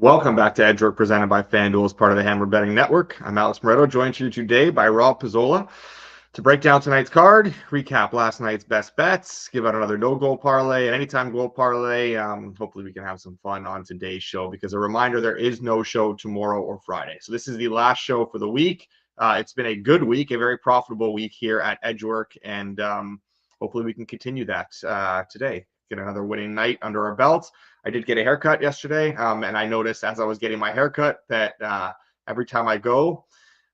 Welcome back to Edge Work, presented by FanDuel as part of the Hammer Betting Network. I'm Alex Moretto, joined here today by Rob Pizzola to break down tonight's card, recap last night's best bets, give out another no-goal parlay, an anytime goal parlay. Hopefully we can have some fun on today's show, because a reminder, there is no show tomorrow or Friday. So this is the last show for the week. It's been a good week, a very profitable week here at Edge Work, and hopefully we can continue that today. Get another winning night under our belts. I did get a haircut yesterday, and I noticed as I was getting my haircut that every time I go,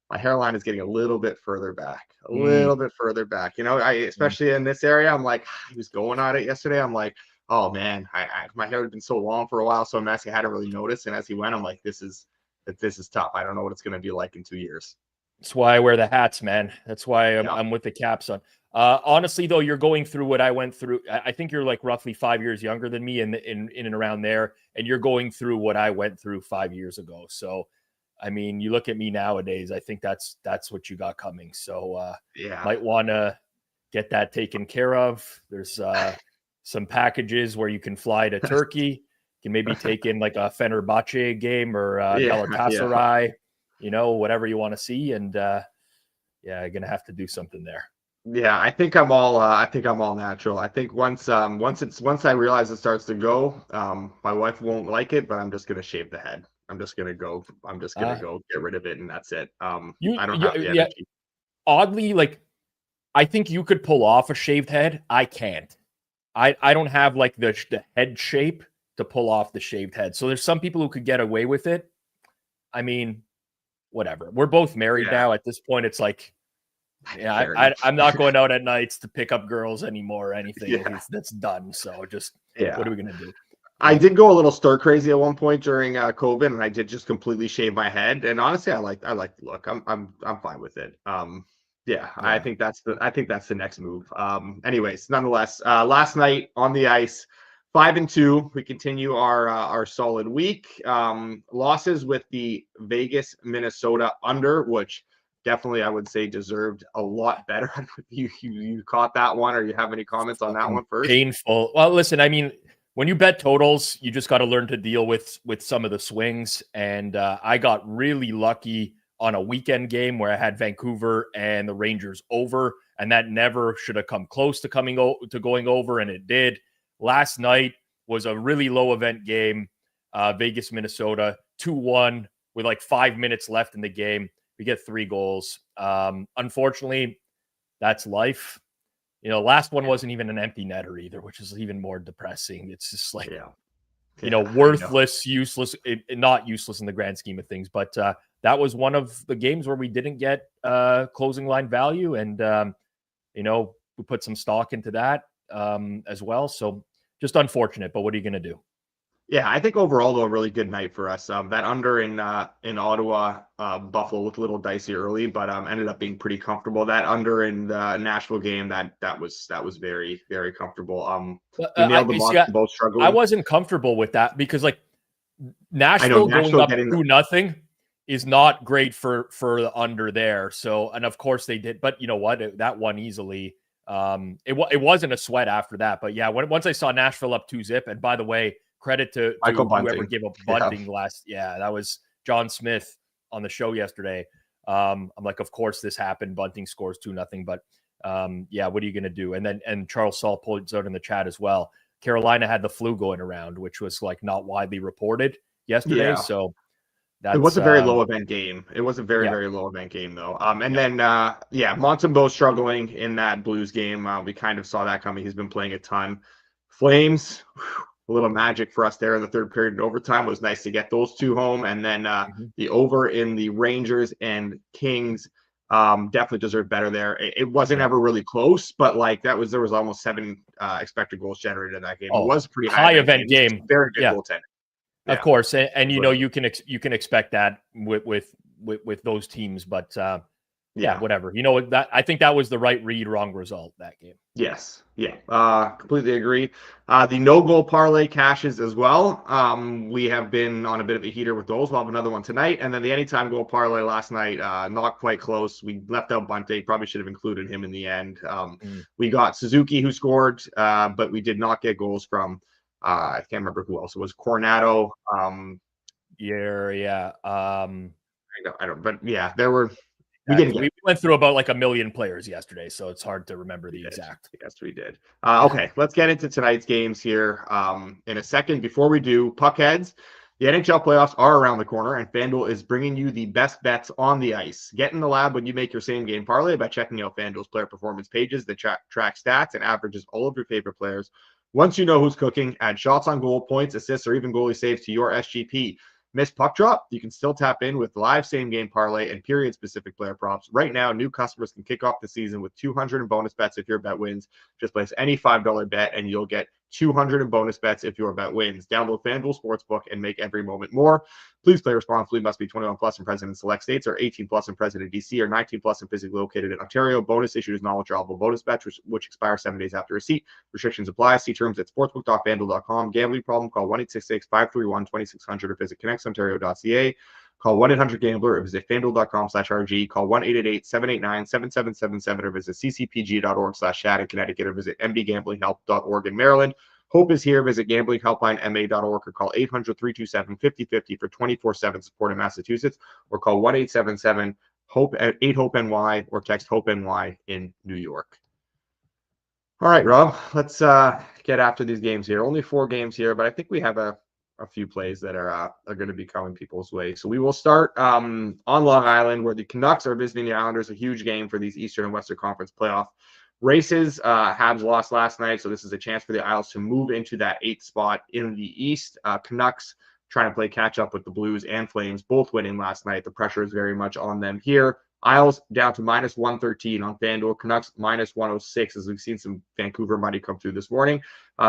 my hairline is getting a little bit further back, You know, especially in this area, I'm like, he was going on it yesterday. I'm like, oh man, my hair had been so long for a while, so messy, I hadn't really noticed. And as he went, I'm like, this is tough. I don't know what it's going to be like in 2 years. That's why I wear the hats, man. That's why I'm with the caps on. Honestly, though, you're going through what I went through. I think you're like roughly 5 years younger than me in and around there. And you're going through what I went through 5 years ago. So, I mean, you look at me nowadays, I think that's what you got coming. So, might want to get that taken care of. There's some packages where you can fly to Turkey. You can maybe take in like a Fenerbahce game or Galatasaray, you know, whatever you want to see. And you're going to have to do something there. Yeah, I think I'm all natural. I think once I realize it starts to go, my wife won't like it, but I'm just gonna shave the head. I'm just gonna go get rid of it, and that's it. I don't have the energy. Oddly, like, I think you could pull off a shaved head. I can't. I don't have like the head shape to pull off the shaved head. So there's some people who could get away with it. I mean, whatever. We're both married now. At this point, it's like, I'm not going out at nights to pick up girls anymore or anything. That's done. So just what are we gonna do? I did go a little stir crazy at one point during COVID, and I did just completely shave my head. And honestly, I like the look. I'm fine with it. I think that's the next move. Anyways, nonetheless, last night on the ice, 5-2. We continue our solid week. Losses with the Vegas Minnesota under, which definitely, I would say, deserved a lot better. You caught that one, or you have any comments on that one first? Painful. Well, listen, I mean, when you bet totals, you just got to learn to deal with some of the swings. And I got really lucky on a weekend game where I had Vancouver and the Rangers over, and that never should have come close to going over, and it did. Last night was a really low event game. Vegas, Minnesota, 2-1 with like 5 minutes left in the game. We get 3 goals. Unfortunately, that's life. You know, last one wasn't even an empty netter either, which is even more depressing. It's just like, worthless, useless, not useless in the grand scheme of things. But that was one of the games where we didn't get closing line value. And, we put some stock into that as well. So just unfortunate, but what are you going to do? Yeah, I think overall, though, a really good night for us. That under in Ottawa, Buffalo looked a little dicey early, but ended up being pretty comfortable. That under in the Nashville game, that was very, very comfortable. We nailed the Boston both struggling. I wasn't comfortable with that because, like, Nashville going up 2-0 is not great for the under there. So, and of course they did, but you know what? That won easily. It wasn't a sweat after that, but yeah, once I saw Nashville up 2-0, and by the way, credit to whoever gave up bunting last. Yeah, that was John Smith on the show yesterday. I'm like, of course this happened. Bunting scores 2-0, but what are you going to do? And Charles Saul pulled out in the chat as well. Carolina had the flu going around, which was like not widely reported yesterday. Yeah. So it was a very low event game. It was a very, very low event game though. Then Montembeault struggling in that Blues game. We kind of saw that coming. He's been playing a ton. Flames, a little magic for us there in the third period and overtime. It was nice to get those 2 home. And then the over in the Rangers and Kings definitely deserved better there. It wasn't ever really close, but like there was almost 7 expected goals generated in that game. It was a pretty high event game. Very good goaltending. Yeah. Of course, and you know you can expect that with those teams, but whatever. You know that I think that was the right read, wrong result that game. Yes, completely agree. The no goal parlay cashes as well. We have been on a bit of a heater with those. We'll have another one tonight, and then the anytime goal parlay last night, not quite close. We left out Bunting. Probably should have included him in the end. We got Suzuki who scored, but we did not get goals from. I can't remember who else. It was Coronado, Yeah. I don't, but yeah, there were. We went through about like 1 million players yesterday, so it's hard to remember the exact. Yes, we did. Okay, let's get into tonight's games here in a second. Before we do, Puckheads, the NHL playoffs are around the corner, and FanDuel is bringing you the best bets on the ice. Get in the lab when you make your same-game parlay by checking out FanDuel's player performance pages that track stats and averages all of your favorite players. Once you know who's cooking, add shots on goal, points, assists, or even goalie saves to your SGP. Miss puck drop? You can still tap in with live same-game parlay and period-specific player props. Right now, new customers can kick off the season with 200 in bonus bets if your bet wins. Just place any $5 bet, and you'll get 200 in bonus bets if your bet wins. Download FanDuel Sportsbook and make every moment more. Please play responsibly. Must be 21 plus and present in select states, or 18 plus and present in DC, or 19 plus and physically located in Ontario. Bonus issued is non-withdrawable bonus bets, which expire 7 days after receipt. Restrictions apply. See terms at sportsbook.fanduel.com. Gambling problem? Call 1-866-531-2600 or visit connexontario.ca. Call 1-800-GAMBLER or visit fanduel.com/RG. Call 1-888-789-7777 or visit ccpg.org/chat in Connecticut or visit mdgamblinghelp.org in Maryland. Hope is here. Visit gamblinghelplinema.org or call 800-327-5050 for 24/7 support in Massachusetts, or call 1-877-HOPE-8-HOPE-NY or text HOPE-NY in New York. All right, Rob, let's get after these games here. Only 4 games here, but I think we have a few plays that are going to be coming people's way. So we will start on Long Island, where the Canucks are visiting the Islanders, a huge game for these Eastern and Western Conference playoff races. Habs lost last night, so this is a chance for the Isles to move into that 8th spot in the East. Canucks trying to play catch up with the Blues and Flames, both winning last night. The pressure is very much on them here. Isles down to -113 on FanDuel. Canucks -106, as we've seen some Vancouver money come through this morning.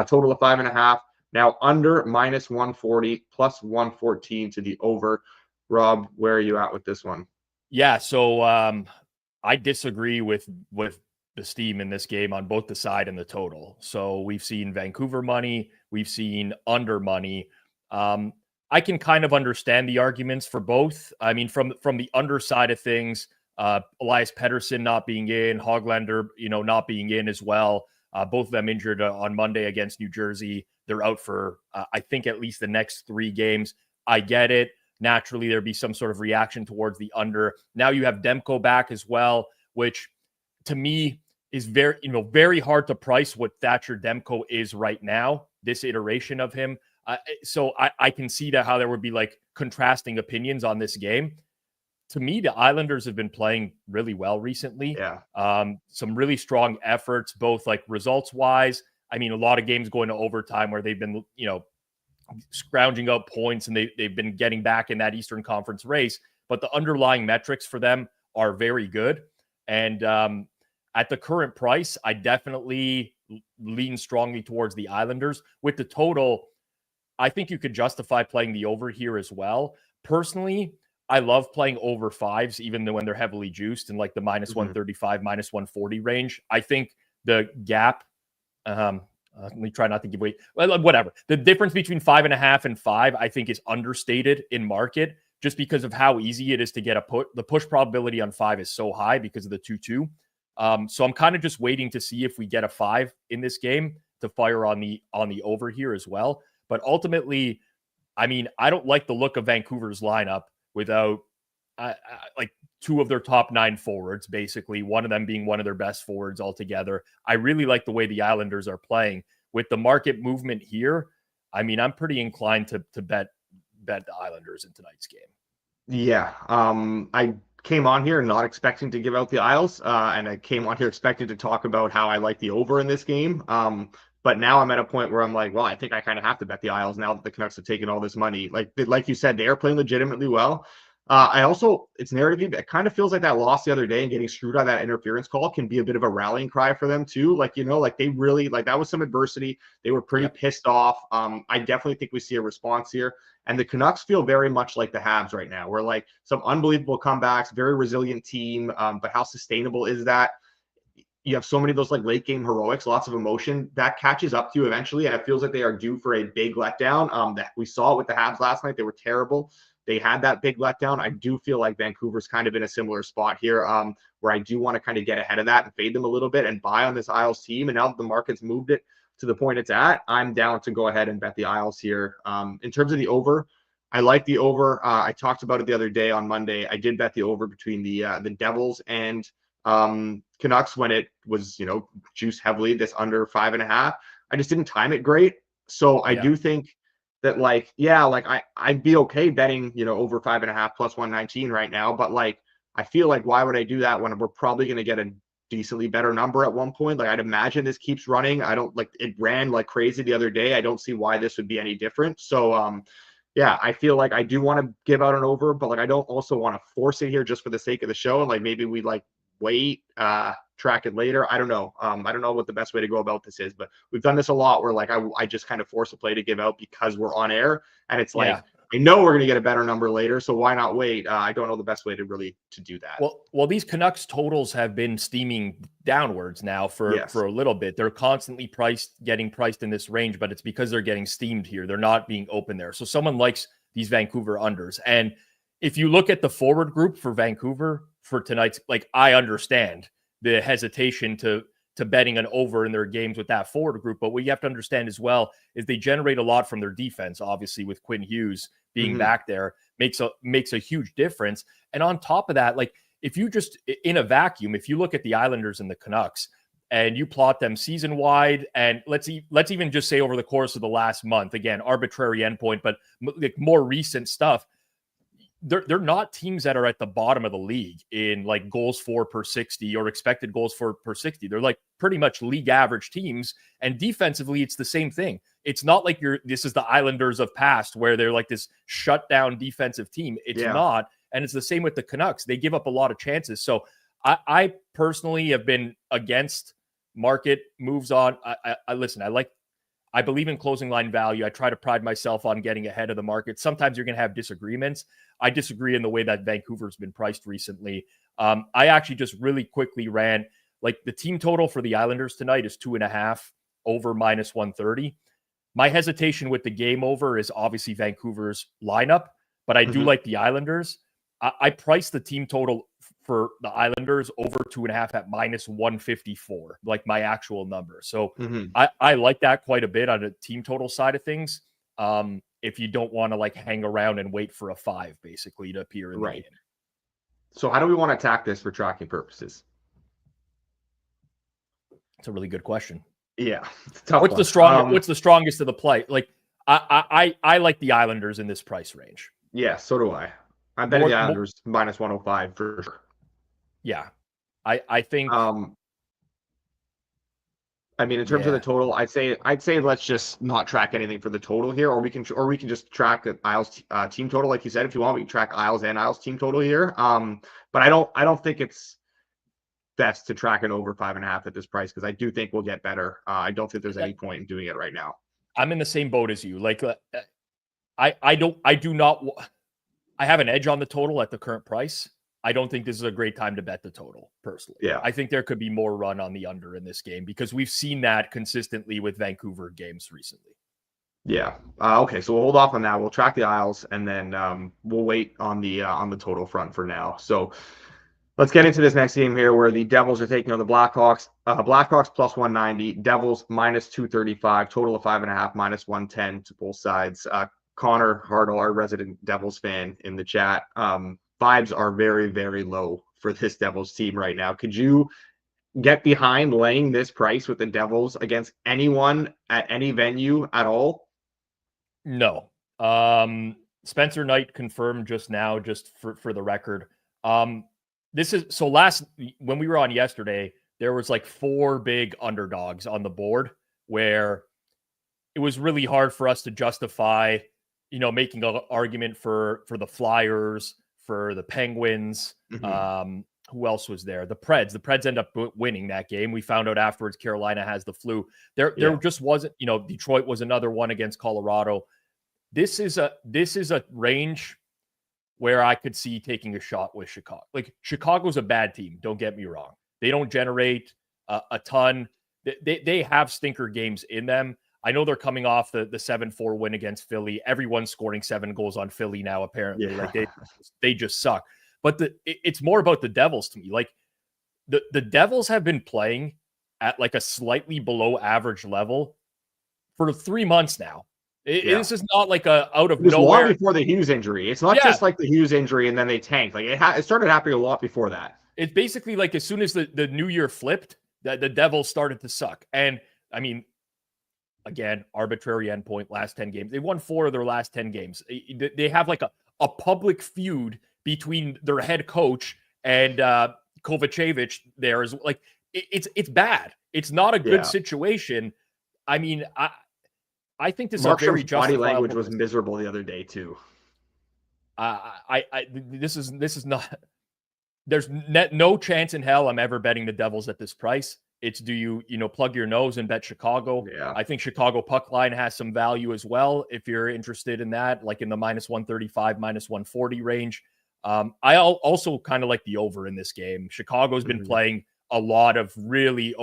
Total of 5.5. Now under -140, +114 to the over. Rob, where are you at with this one? Yeah, so I disagree with the steam in this game on both the side and the total. So we've seen Vancouver money, we've seen under money. I can kind of understand the arguments for both. I mean, from the under side of things, Elias Pettersson not being in, Hoglander, not being in as well. Both of them injured on Monday against New Jersey. They're out for, I think, at least the next 3 games. I get it. Naturally, there'd be some sort of reaction towards the under. Now you have Demko back as well, which to me is very hard to price what Thatcher Demko is right now, this iteration of him. So I can see that how there would be like contrasting opinions on this game. To me, the Islanders have been playing really well recently. Yeah. Some really strong efforts, both like results wise. I mean, a lot of games going to overtime where they've been, scrounging up points and they've been getting back in that Eastern Conference race. But the underlying metrics for them are very good. And at the current price, I definitely lean strongly towards the Islanders. With the total, I think you could justify playing the over here as well. Personally, I love playing over 5s, even though when they're heavily juiced in like the -135, -140 range. I think the gap, let me try not to give away, whatever. The difference between 5.5 and 5, I think, is understated in market just because of how easy it is to get a put. The push probability on 5 is so high because of the 2-2. So I'm kind of just waiting to see if we get a 5 in this game to fire on the over here as well. But ultimately, I mean, I don't like the look of Vancouver's lineup without like 2 of their top 9 forwards, basically, one of them being one of their best forwards altogether. I really like the way the Islanders are playing. With the market movement here, I mean, I'm pretty inclined to bet the Islanders in tonight's game. Yeah. I came on here not expecting to give out the Isles, and I came on here expecting to talk about how I like the over in this game. But now I'm at a point where I'm like, well, I think I kind of have to bet the Isles now that the Canucks have taken all this money. Like you said, they are playing legitimately well. It's narrative. It kind of feels like that loss the other day and getting screwed on that interference call can be a bit of a rallying cry for them too. They really, that was some adversity. They were pretty pissed off. I definitely think we see a response here. And the Canucks feel very much like the Habs right now. We're like some unbelievable comebacks, very resilient team. But how sustainable is that? You have so many of those like late game heroics, lots of emotion that catches up to you eventually. And it feels like they are due for a big letdown. That we saw it with the Habs last night. They were terrible. They had that big letdown. I do feel like Vancouver's kind of in a similar spot here, where I do want to kind of get ahead of that and fade them a little bit and buy on this Isles team. And now that the market's moved it to the point it's at, I'm down to go ahead and bet the Isles here. In terms of the over, I like the over. I talked about it the other day on Monday. I did bet the over between the Devils and Canucks when it was, juiced heavily, this under 5.5. I just didn't time it great. So I do think that I'd be okay betting, over 5.5 plus 119 right now. But I feel like, why would I do that when we're probably going to get a decently better number at one point? I'd imagine this keeps running. I don't it ran like crazy the other day. I don't see why this would be any different. So, I feel like I do want to give out an over, but I don't also want to force it here just for the sake of the show. And maybe we wait, track it later. I don't know. I don't know what the best way to go about this is, but we've done this a lot where I just kind of force a play to give out because we're on air, and it's I know we're going to get a better number later, so why not wait? I don't know the best way to do that. Well, these Canucks totals have been steaming downwards now for a little bit. They're constantly getting priced in this range, but it's because they're getting steamed here. They're not being open there. So someone likes these Vancouver unders. And if you look at the forward group for Vancouver for tonight's, I understand the hesitation to betting an over in their games with that forward group. But what you have to understand as well is they generate a lot from their defense, obviously, with Quinn Hughes being back there makes a huge difference. And on top of that, if you just in a vacuum, if you look at the Islanders and the Canucks and you plot them season wide, and let's even just say over the course of the last month, again, arbitrary endpoint, but more recent stuff, they're not teams that are at the bottom of the league in goals for per 60 or expected goals for per 60. They're pretty much league average teams. And defensively, it's the same thing. It's not like this is the Islanders of past where they're this shutdown defensive team. It's not. And it's the same with the Canucks. They give up a lot of chances. So I personally have been against market moves on. I listen, I believe in closing line value. I try to pride myself on getting ahead of the market. Sometimes you're going to have disagreements. I disagree in the way that Vancouver's been priced recently. I actually just really quickly ran the team total for the Islanders tonight is 2.5 over minus 130. My hesitation with the game over is obviously Vancouver's lineup, but I do like the Islanders. I priced the team total for the Islanders over 2.5 at minus 154, my actual number. So I like that quite a bit on the team total side of things. If you don't want to hang around and wait for a 5 basically to appear in the game. So how do we want to attack this for tracking purposes? It's a really good question. Yeah. What's the strongest of the play? I like the Islanders in this price range. Yeah, so do I. I'm betting the Islanders minus 105 for sure. Yeah. I think in terms of the total, I'd say let's just not track anything for the total here, or we can just track the Isles team total, like you said. If you want, we can track Isles and Isles team total here. But I don't think it's best to track it over 5.5 at this price, because I do think we'll get better. I don't think there's any point in doing it right now. I'm in the same boat as you. I have an edge on the total at the current price. I don't think this is a great time to bet the total, personally. Yeah. I think there could be more run on the under in this game because we've seen that consistently with Vancouver games recently. Yeah. Okay. So we'll hold off on that. We'll track the Isles, and then we'll wait on the total front for now. So let's get into this next game here, where the Devils are taking on the Blackhawks. Blackhawks plus 190, Devils minus 235, total of 5.5, minus 110 to both sides. Connor Hardle, our resident Devils fan in the chat, vibes are very, very low for this Devils team right now. Could you get behind laying this price with the Devils against anyone at any venue at all? No. Spencer Knight confirmed just now, just for the record. This is so when we were on yesterday, there was 4 big underdogs on the board where it was really hard for us to justify, making an argument for the Flyers, for the Penguins. Who else was there? The Preds. The Preds end up winning that game. We found out afterwards Carolina has the flu. There just wasn't, Detroit was another one against Colorado. This is a range where I could see taking a shot with Chicago. Chicago's a bad team, don't get me wrong. They don't generate a ton. They have stinker games in them. I know they're coming off the 7-4 win against Philly. Everyone's scoring 7 goals on Philly now, apparently. Yeah. They just suck. But it's more about the Devils to me. The Devils have been playing at a slightly below average level for 3 months now. This is not like a out of It was nowhere. long before the Hughes injury. It's not just like the Hughes injury and then they tanked. Like it started happening a lot before that. It's basically like as soon as the new year flipped, that the Devils started to suck. And I mean, again, arbitrary endpoint, last 10 games. They won 4 of their last 10 games. They have like a public feud between their head coach and Kovacevic there. Is like it's bad. It's not a good situation. I mean, I think this is a very justifiable. Body language was miserable the other day too. This is not. There's no chance in hell I'm ever betting the Devils at this price. It's do you plug your nose and bet Chicago? Yeah. I think Chicago puck line has some value as well if you're interested in that, like in the -135, -140 range. I also kind of like the over in this game. Chicago's been playing a lot of really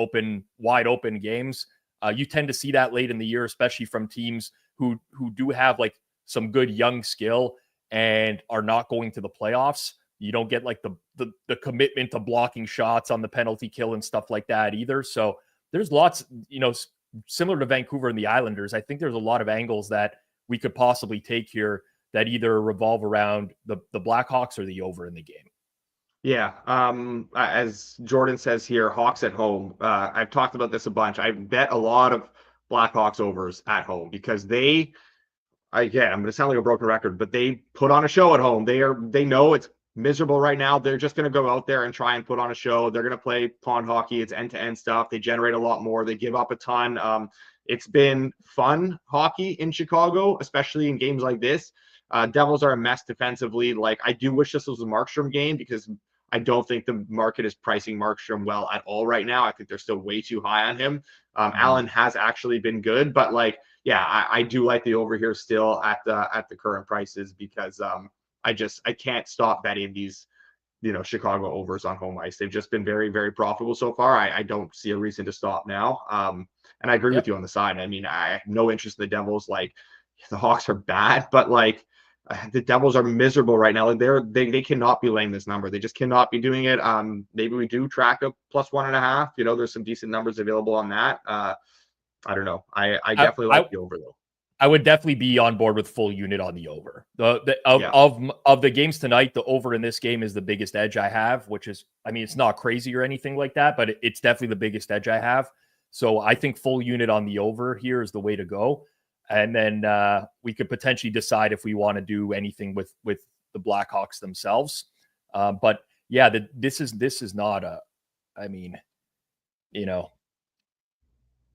wide open games. You tend to see that late in the year, especially from teams who do have like some good young skill and are not going to the playoffs. You don't get like the commitment to blocking shots on the penalty kill and stuff like that either. So there's lots, similar to Vancouver and the Islanders. I think there's a lot of angles that we could possibly take here that either revolve around the Blackhawks or the over in the game. Yeah. As Jordan says here, Hawks at home. I've talked about this a bunch. I bet a lot of Blackhawks overs at home because I'm going to sound like a broken record, but they put on a show at home. They know it's miserable right now. They're just going to go out there and try and put on a show. They're going to play pond hockey. It's end-to-end stuff. They generate a lot more. They give up a ton. It's been fun hockey in Chicago, especially in games like this. Devils are a mess defensively. Like, I do wish this was a Markstrom game because I don't think the market is pricing Markstrom well at all right now. I think they're still way too high on him. Allen has actually been good, but I do like the over here still at the current prices because I can't stop betting these, Chicago overs on home ice. They've just been very, very profitable so far. I don't see a reason to stop now. And I agree with you on the side. I mean, I have no interest in the Devils. Like, the Hawks are bad, but the Devils are miserable right now. They cannot be laying this number. They just cannot be doing it. Maybe we do track a +1.5. There's some decent numbers available on that. I don't know. I definitely like the over though. I would definitely be on board with full unit on the over. Of the games tonight, the over in this game is the biggest edge I have, which is, I mean, it's not crazy or anything like that, but it's definitely the biggest edge I have. So I think full unit on the over here is the way to go. And then we could potentially decide if we want to do anything with the Blackhawks themselves. But yeah, this is not a, I mean,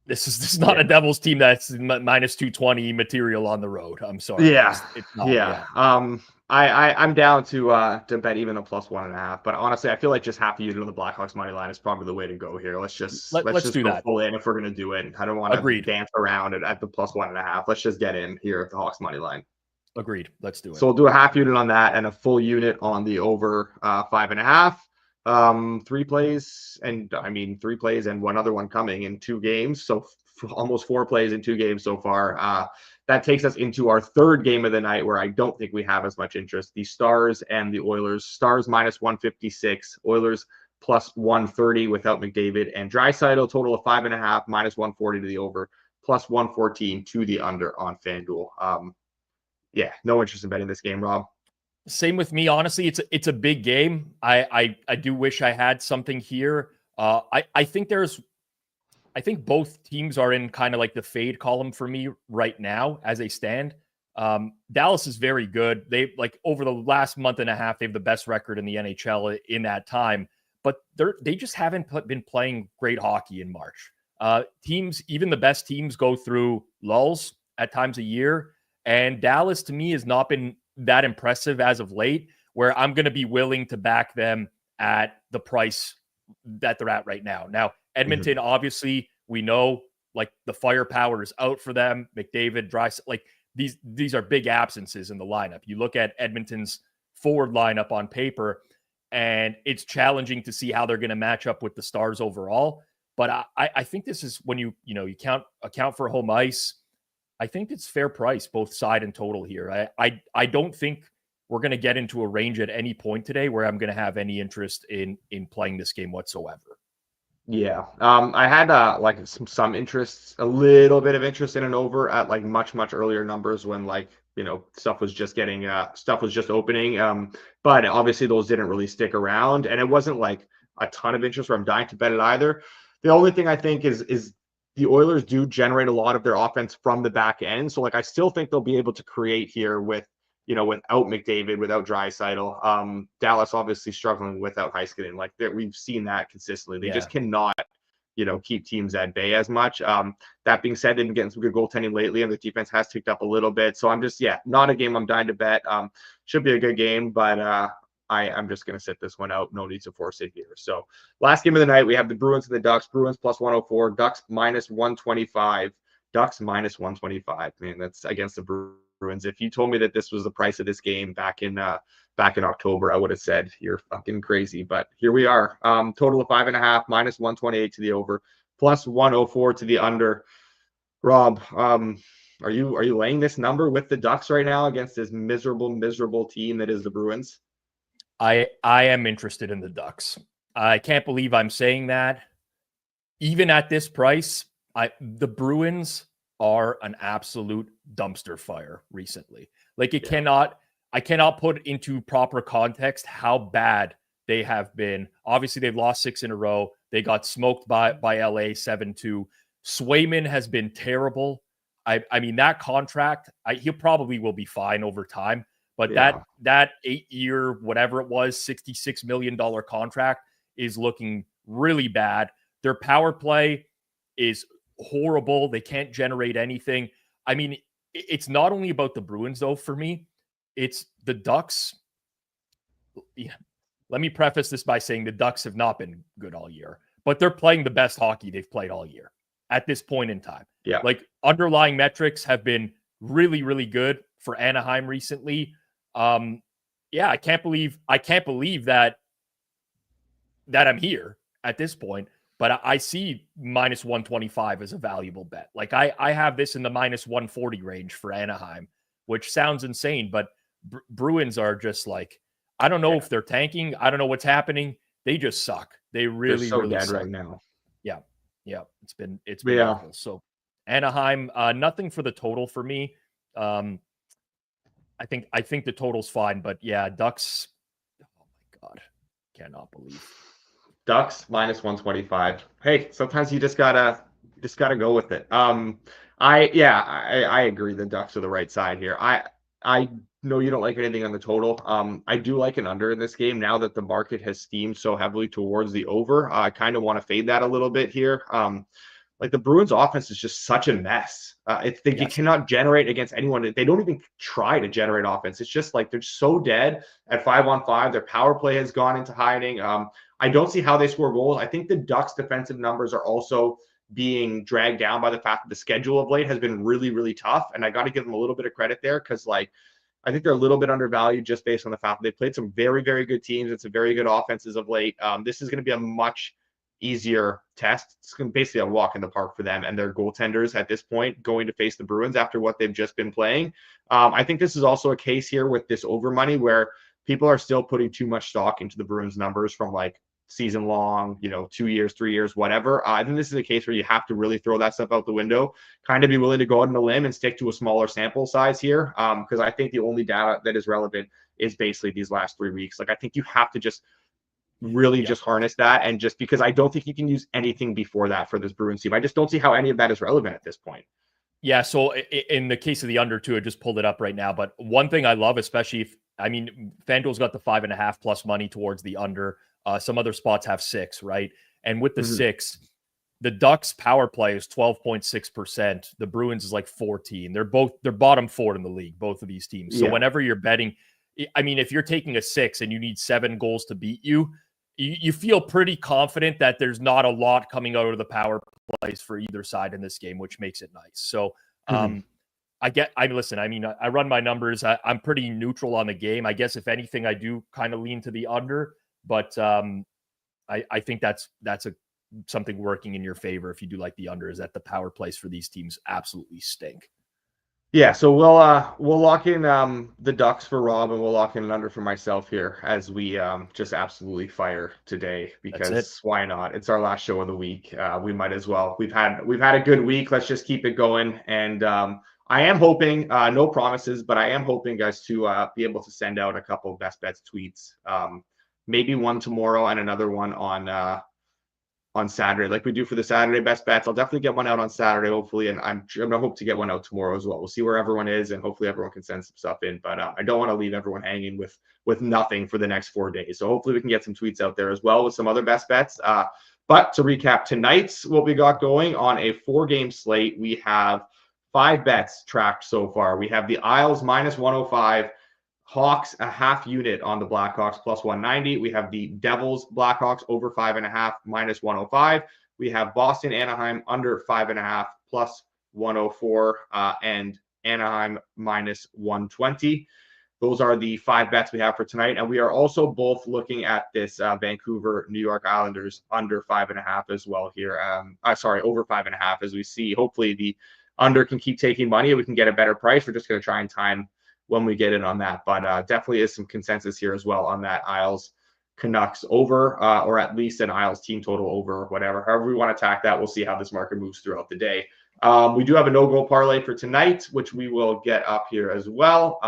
this is not a Devils team that's -220 material on the road. I'm sorry. Yeah. It's not, I'm down to bet even a +1.5, but honestly, I feel like just half the unit on the Blackhawks money line is probably the way to go here. Let's just do go that full in if we're going to do it. I don't want to dance around at the +1.5. Let's just get in here at the Hawks money line. Agreed. Let's do it. So we'll do a half unit on that and a full unit on the over 5.5. 3 plays and one other one coming in 2 games. So almost 4 plays in 2 games so far. That takes us into our third game of the night where I don't think we have as much interest. The Stars and the Oilers. Stars -156, Oilers +130 without McDavid, and Draisaitl total of 5.5, -140 to the over, +114 to the under on FanDuel. No interest in betting this game, Rob. Same with me. Honestly, it's a big game. I do wish I had something here. I think both teams are in kind of like the fade column for me right now as they stand. Dallas is very good. They over the last month and a half, they have the best record in the NHL in that time, but they just haven't been playing great hockey in March. Teams, even the best teams, go through lulls at times a year. And Dallas to me has not been that impressive as of late, where I'm going to be willing to back them at the price that they're at right now. Now, Edmonton, obviously, we know the firepower is out for them. McDavid, Draisaitl, these are big absences in the lineup. You look at Edmonton's forward lineup on paper, and it's challenging to see how they're going to match up with the Stars overall. But I think this is when you account for home ice. I think it's fair price, both side and total here. I don't think we're going to get into a range at any point today where I'm going to have any interest in playing this game whatsoever. Yeah. I had like some interest, a little bit of interest in an over at like much earlier numbers when like, stuff was just opening. But obviously those didn't really stick around, and it wasn't like a ton of interest where I'm dying to bet it either. The only thing I think is the Oilers do generate a lot of their offense from the back end. So like I still think they'll be able to create here without McDavid, without Draisaitl. Dallas obviously struggling without Heiskanen. Like we've seen that consistently. They just cannot, keep teams at bay as much. That being said, they've been getting some good goaltending lately, and the defense has ticked up a little bit. So I'm just, not a game I'm dying to bet. Should be a good game, but I'm just going to sit this one out. No need to force it here. So last game of the night, we have the Bruins and the Ducks. Bruins plus 104, Ducks minus 125. Ducks minus 125. Man, that's against the Bruins. If you told me that this was the price of this game back in October, I would have said you're fucking crazy. But here we are. Total of 5.5, minus 128 to the over, plus 104 to the under. Rob, are you laying this number with the Ducks right now against this miserable team that is the Bruins? I am interested in the Ducks. I can't believe I'm saying that. Even at this price, the Bruins are an absolute dumpster fire recently. Like I cannot put into proper context how bad they have been. Obviously, they've lost 6 in a row. They got smoked by LA 7-2. Swayman has been terrible. I mean, that contract, he probably will be fine over time. But that 8-year, whatever it was, $66 million contract is looking really bad. Their power play is horrible. They can't generate anything. I mean, it's not only about the Bruins, though, for me. It's the Ducks. Yeah. Let me preface this by saying the Ducks have not been good all year, but they're playing the best hockey they've played all year at this point in time. Yeah. Like underlying metrics have been really, really good for Anaheim recently. I can't believe that I'm here at this point, but I see minus 125 as a valuable bet. Like I have this in the minus 140 range for Anaheim, which sounds insane, but Bruins are just like, I don't know if they're tanking. I don't know what's happening. They just suck. They really, so really dead suck right now. Yeah. It's been awful. So Anaheim, nothing for the total for me. I think the total's fine, but Ducks. Oh my God, cannot believe. Ducks minus 125. Hey, sometimes you just gotta go with it. I agree. The Ducks are the right side here. I know you don't like anything on the total. I do like an under in this game now that the market has steamed so heavily towards the over. I kind of want to fade that a little bit here. Like the Bruins offense is just such a mess. You cannot generate against anyone. They don't even try to generate offense. It's just like they're so dead at 5-on-5. Their power play has gone into hiding. I don't see how they score goals. I think the Ducks' defensive numbers are also being dragged down by the fact that the schedule of late has been really, really tough. And I got to give them a little bit of credit there because, like, I think they're a little bit undervalued just based on the fact that they played some very, very good teams and some very good offenses of late. This is going to be a much easier test. It's basically a walk in the park for them and their goaltenders at this point going to face the Bruins after what they've just been playing. I think this is also a case here with this over money where people are still putting too much stock into the Bruins numbers from like season long, 2 years, 3 years, whatever. I think this is a case where you have to really throw that stuff out the window, kind of be willing to go out on a limb and stick to a smaller sample size here. Because I think the only data that is relevant is basically these last 3 weeks. Like I think you have to just really just harness that. And just because I don't think you can use anything before that for this Bruins team. I just don't see how any of that is relevant at this point. Yeah. So in the case of the under two, I just pulled it up right now. But one thing I love, especially FanDuel's got the 5.5 plus money towards the under. Some other spots have 6, right? And with the 6, the Ducks power play is 12.6%. The Bruins is like 14. They're bottom 4 in the league, both of these teams. So whenever you're betting, if you're taking a 6 and you need 7 goals to beat you feel pretty confident that there's not a lot coming out of the power plays for either side in this game, which makes it nice. So I run my numbers. I'm pretty neutral on the game. I guess if anything, I do kind of lean to the under, but I think that's something working in your favor if you do like the under, is that the power plays for these teams absolutely stink. Yeah, so we'll lock in the Ducks for Rob, and we'll lock in an under for myself here as we just absolutely fire today, That's it. because why not? It's our last show of the week. We might as well. We've had a good week. Let's just keep it going. And I am hoping, no promises, but I am hoping, guys, to be able to send out a couple of best bets tweets. Maybe one tomorrow and another one on Saturday, like we do for the Saturday best bets. I'll definitely get one out on Saturday, hopefully, and I'm gonna hope to get one out tomorrow as well. We'll see where everyone is, and hopefully everyone can send some stuff in. But I don't want to leave everyone hanging with nothing for the next 4 days. So hopefully we can get some tweets out there as well with some other best bets. But to recap tonight's what we got going on a 4-game slate, we have 5 bets tracked so far. We have the Isles minus 105. Hawks a half unit on the Blackhawks plus 190. We have the Devils Blackhawks over 5.5 minus 105. We have Boston Anaheim under 5.5 plus 104 and Anaheim minus 120. Those are the 5 bets we have for tonight. And we are also both looking at this Vancouver New York Islanders under 5.5 as well here. Over 5.5, as we see. Hopefully the under can keep taking money and we can get a better price. We're just going to try and time when we get in on that. But definitely is some consensus here as well on that Isles Canucks over, or at least an Isles team total over, whatever. However we want to attack that, we'll see how this market moves throughout the day. We do have a no-goal parlay for tonight, which we will get up here as well.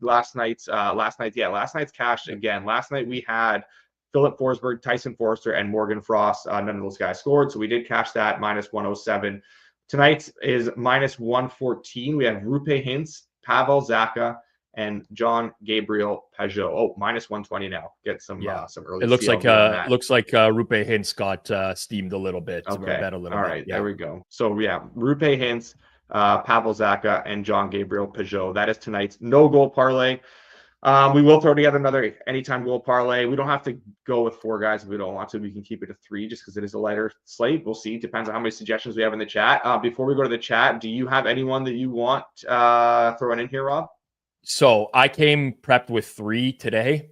Last night's cash again. Last night we had Philip Forsberg, Tyson Forster, and Morgan Frost. None of those guys scored, so we did cash that minus 107. Tonight is minus 114. We have Rupe Hintz, Pavel Zacha, and John Gabriel Pajot. Oh, minus 120 now. Get some early. It looks like Rupe Hintz got steamed a little bit. Okay. All right. Yeah. There we go. So yeah, Rupe Hintz, Pavel Zacha, and John Gabriel Pajot. That is tonight's no goal parlay. We will throw together another anytime goal parlay. We don't have to go with 4 guys if we don't want to. We can keep it to 3 just because it is a lighter slate. We'll see. Depends on how many suggestions we have in the chat. Before we go to the chat, do you have anyone that you want throwing in here, Rob? So I came prepped with 3 today.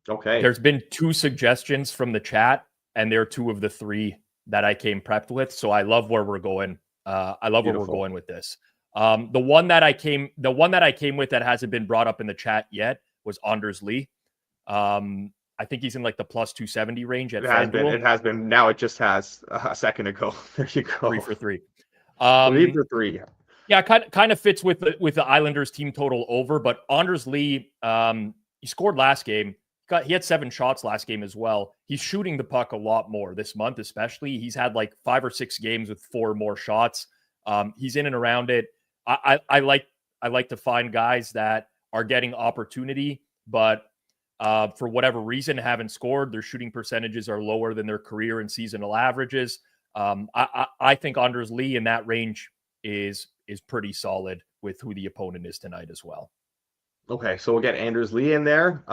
Okay. There's been 2 suggestions from the chat, and they're 2 of the 3 that I came prepped with. So I love where we're going. I love where we're going with this. The one that I came with that hasn't been brought up in the chat yet was Anders Lee. I think he's in like the plus 270 range at FanDuel. It has been. Now it just has a second ago. There you go. 3 for 3. 3 for 3. Yeah, kind of fits with the Islanders team total over. But Anders Lee, he scored last game. He had 7 shots last game as well. He's shooting the puck a lot more this month, especially. He's had like 5 or 6 games with 4 more shots. He's in and around it. I like to find guys that are getting opportunity, but for whatever reason haven't scored. Their shooting percentages are lower than their career and seasonal averages. I think Anders Lee in that range is pretty solid with who the opponent is tonight as well. Okay, so we'll get Anders Lee in there.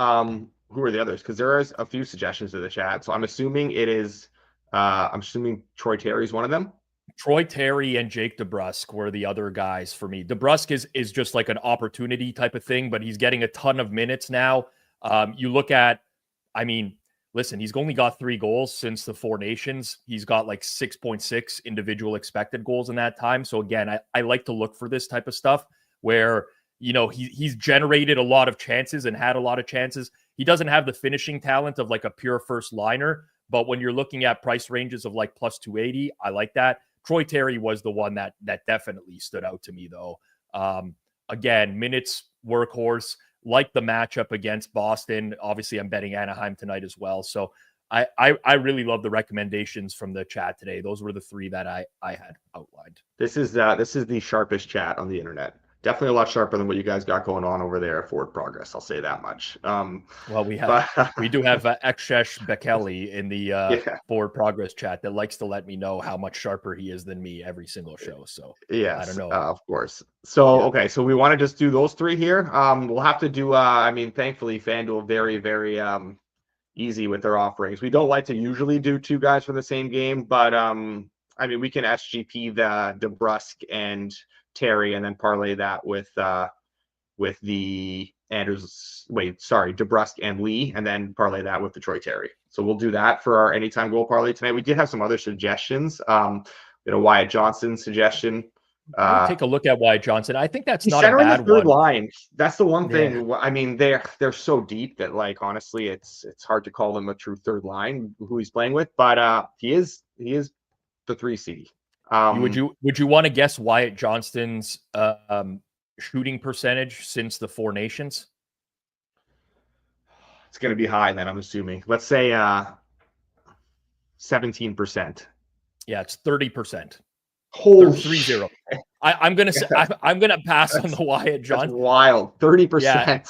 Who are the others? Because there is a few suggestions in the chat. So I'm assuming it is. I'm assuming Troy Terry's one of them. Troy Terry and Jake DeBrusk were the other guys for me. DeBrusk is just like an opportunity type of thing, but he's getting a ton of minutes now. You look at, listen, he's only got 3 goals since the 4 Nations. He's got like 6.6 individual expected goals in that time. So again, I like to look for this type of stuff where, he's generated a lot of chances and had a lot of chances. He doesn't have the finishing talent of like a pure first liner, but when you're looking at price ranges of like plus 280, I like that. Troy Terry was the one that definitely stood out to me, though. Again, minutes, workhorse, like the matchup against Boston. Obviously, I'm betting Anaheim tonight as well. So I really love the recommendations from the chat today. Those were the 3 that I had outlined. This is the sharpest chat on the internet. Definitely a lot sharper than what you guys got going on over there at Forward Progress. I'll say that much. Well, we do have Ekshesh Bekele in the Forward Progress chat that likes to let me know how much sharper he is than me every single show. So yes, I don't know. Of course. So okay, so we want to just do those 3 here. We'll have to do. Thankfully, FanDuel very very easy with their offerings. We don't like to usually do 2 guys for the same game, but we can SGP the DeBrusk and Terry and then parlay that with the DeBrusk and Lee, and then parlay that with the Troy Terry. So we'll do that for our anytime goal parlay tonight. We did have some other suggestions. Wyatt Johnson suggestion Let me take a look at Wyatt Johnston. I think that's He's not a centering the bad third one. line. That's the one Yeah. thing. I mean, they're so deep that, like, honestly, it's hard to call him a true third line who he's playing with. But he is the 3C. Would you want to guess Wyatt Johnston's shooting percentage since the Four Nations? It's going to be high then, I'm assuming. Let's say 17%. Yeah, it's 30%. Holy 3-0. I'm gonna pass on the Wyatt Johnston. That's wild. 30%. Yeah,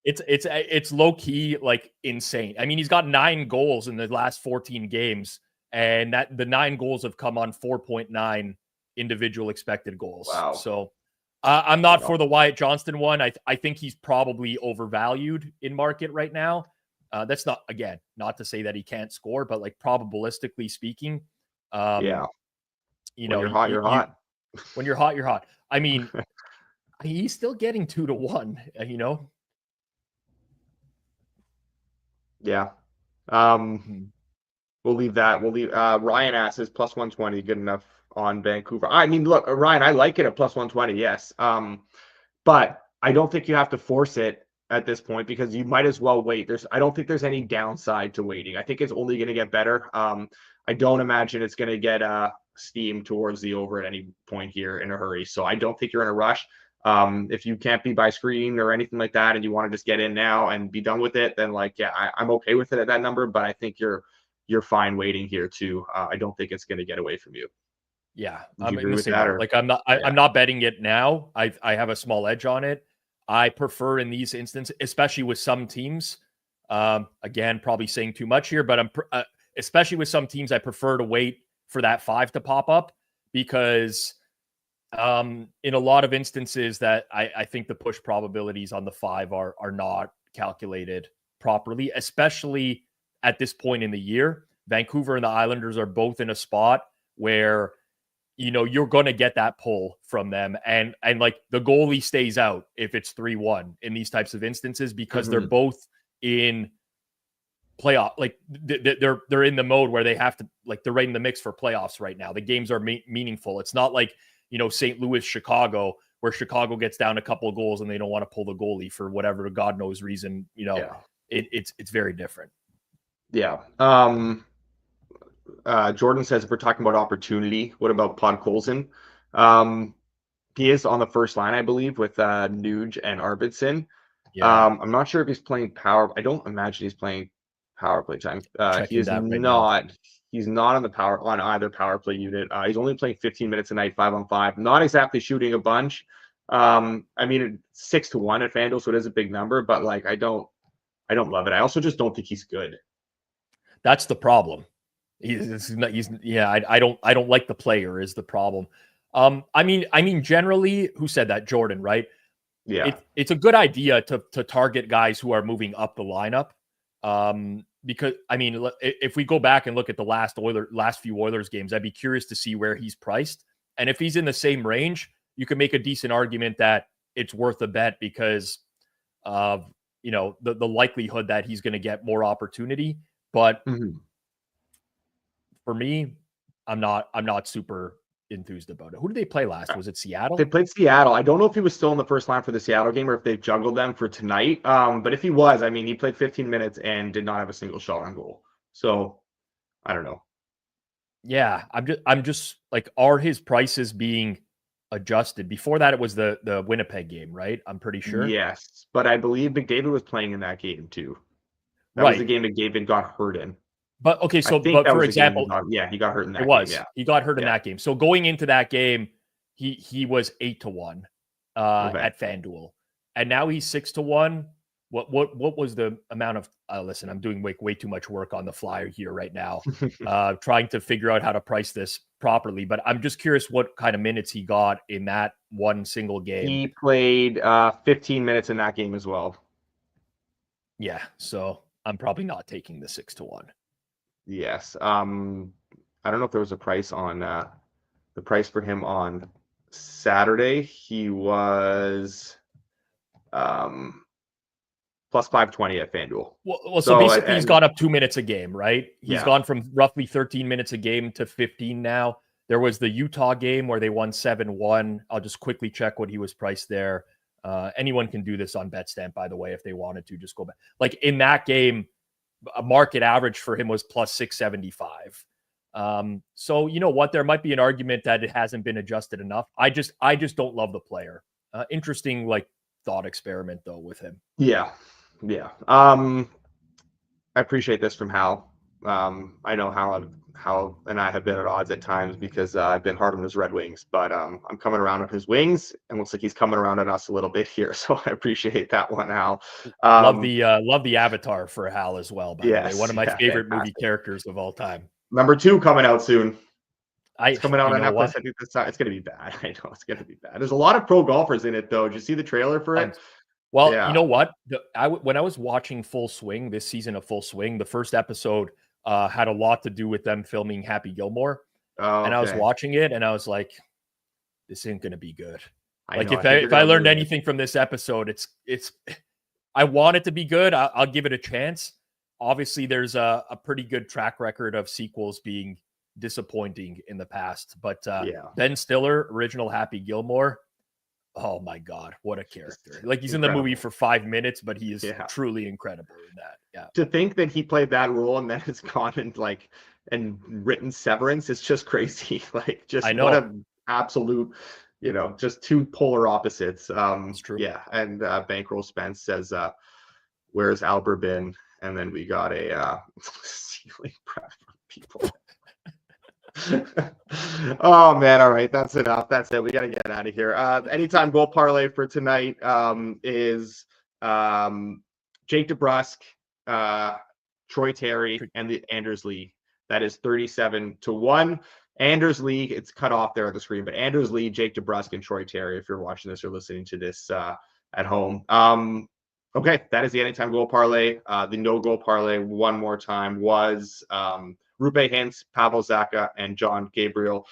it's low key, like, insane. I mean, he's got 9 goals in the last 14 games, and that the 9 goals have come on 4.9 individual expected goals. Wow. So I'm not for the Wyatt Johnston one. I think he's probably overvalued in market right now. That's not to say that he can't score, but, like, probabilistically speaking, yeah. You know, when you're hot, you're hot. When you're hot, you're hot. I mean, he's still getting 2-1, you know? Yeah. We'll leave that. Ryan asks, is plus 120 good enough on Vancouver? I mean, look, Ryan, I like it at plus 120, yes. But I don't think you have to force it at this point, because you might as well wait. I don't think there's any downside to waiting. I think it's only going to get better. I don't imagine it's going to get steam towards the over at any point here in a hurry. So I don't think you're in a rush. If you can't be by screen or anything like that, and you want to just get in now and be done with it, then, like, yeah, I'm okay with it at that number. But I think you're fine waiting here too. I don't think it's going to get away from you. Yeah, I'm in the same boat. Like, I'm not betting it now. I have a small edge on it. I prefer in these instances, especially with some teams. Again, probably saying too much here, but especially with some teams, I prefer to wait for that 5 to pop up, because in a lot of instances that I think the push probabilities on the 5 are not calculated properly, especially at this point in the year. Vancouver and the Islanders are both in a spot where, you know, you're going to get that pull from them. And like, the goalie stays out if it's 3-1 in these types of instances, because they're both in playoff. Like, they're in the mode where they have to, like, they're right in the mix for playoffs right now. The games are meaningful. It's not like, you know, St. Louis, Chicago, where Chicago gets down a couple of goals and they don't want to pull the goalie for whatever God knows reason. You know, it's very different. Yeah. Jordan says, if we're talking about opportunity, what about Podkolzin? He is on the first line, I believe, with Nuge and Arvidsson. Yeah. I'm not sure if he's playing power. I don't imagine he's playing power play time. He is not. He's not on either power play unit. He's only playing 15 minutes a night, 5-on-5. Not exactly shooting a bunch. I mean, 6-1 at FanDuel, so it is a big number. But, like, I don't love it. I also just don't think he's good. That's the problem. I don't like the player is the problem. I mean, generally, who said that? Jordan, right? Yeah. It's a good idea to target guys who are moving up the lineup. Because, I mean, if we go back and look at the last few Oilers games, I'd be curious to see where he's priced. And if he's in the same range, you can make a decent argument that it's worth a bet, because of, you know, the likelihood that he's going to get more opportunity. But for me, I'm not super enthused about it. Who did they play last? Was it Seattle? They played Seattle. I don't know if he was still in the first line for the Seattle game or if they've juggled them for tonight. But if he was, I mean, he played 15 minutes and did not have a single shot on goal. So I don't know. Yeah, I'm just like, are his prices being adjusted? Before that, it was the Winnipeg game, right? I'm pretty sure. Yes, but I believe McDavid was playing in that game too. That was the game McDavid got hurt in. But okay, so but for example, he got hurt in that game. It was. Yeah. He got hurt in that game. So going into that game, he was 8-1 at FanDuel, and now he's 6-1. What was the amount of? Listen, I'm doing way too much work on the fly here right now, trying to figure out how to price this properly. But I'm just curious what kind of minutes he got in that one single game. He played 15 minutes in that game as well. Yeah, so I'm probably not taking the 6-1. Yes. I don't know if there was a price on the price for him on Saturday. He was plus 520 at FanDuel. Well, so basically he's gone up 2 minutes a game, right? He's gone from roughly 13 minutes a game to 15 now. There was the Utah game where they won 7-1. I'll just quickly check what he was priced there. Anyone can do this on BetStamp, by the way, if they wanted to. Just go back. Like in that game, a market average for him was plus 675. So you know what? There might be an argument that it hasn't been adjusted enough. I just don't love the player. Interesting, like thought experiment though with him. Yeah. I appreciate this from Hal. I know Hal and I have been at odds at times because I've been hard on his Red Wings, but I'm coming around on his Wings, and looks like he's coming around on us a little bit here. So I appreciate that one, Hal. Love the avatar for Hal as well. By the way, one of my favorite movie characters of all time. Number 2 coming out soon. It's coming out on Netflix. I think it's going to be bad. I know it's going to be bad. There's a lot of pro golfers in it, though. Did you see the trailer for it? Well, yeah. You know what? When I was watching Full Swing, this season of Full Swing, the first episode had a lot to do with them filming Happy Gilmore. And I was watching it, and I was like, this ain't going to be good. If I learned anything from this episode, it's I want it to be good. I'll give it a chance. Obviously, there's a pretty good track record of sequels being disappointing in the past. But Ben Stiller, original Happy Gilmore, oh my God, what a character. Like he's incredible. In the movie for 5 minutes, but he is truly incredible in that. Yeah. To think that he played that role and then it's gone and written Severance, it's just crazy. Like just what an absolute, just two polar opposites. It's true. Yeah. And Bankroll Spence says, where's Albert been? And then we got a ceiling prep from people. Oh man, all right, that's enough. That's it. We got to get out of here. Anytime goal parlay for tonight is Jake DeBrusk, Troy Terry, and the Anders Lee. That is 37-1. Anders Lee, it's cut off there on the screen, but Anders Lee, Jake DeBrusk, and Troy Terry. If you're watching this or listening to this at home. Okay, that is the anytime goal parlay. The no goal parlay one more time was Rupe Hintz, Pavel Zacha, and John Gabriel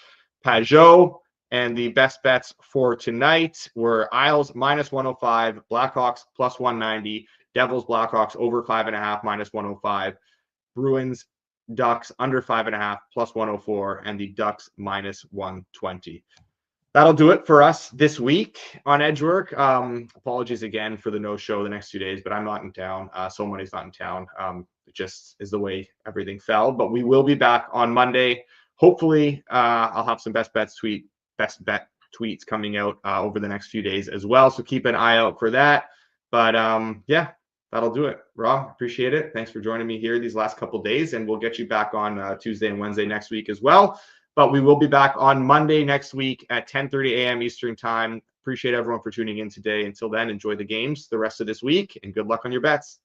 Pajot. And the best bets for tonight were Isles -105, Blackhawks +190, Devils Blackhawks over 5.5 -105, Bruins Ducks under 5.5 +104, and the Ducks -120. That'll do it for us this week on Edgework. Apologies again for the no-show the next 2 days, but I'm not in town. So money's not in town. It just is the way everything fell. But we will be back on Monday. Hopefully, I'll have some best bet tweets coming out over the next few days as well. So keep an eye out for that. But that'll do it. Rob, appreciate it. Thanks for joining me here these last couple days, and we'll get you back on Tuesday and Wednesday next week as well. But we will be back on Monday next week at 10:30 a.m. Eastern Time. Appreciate everyone for tuning in today. Until then, enjoy the games the rest of this week, and good luck on your bets.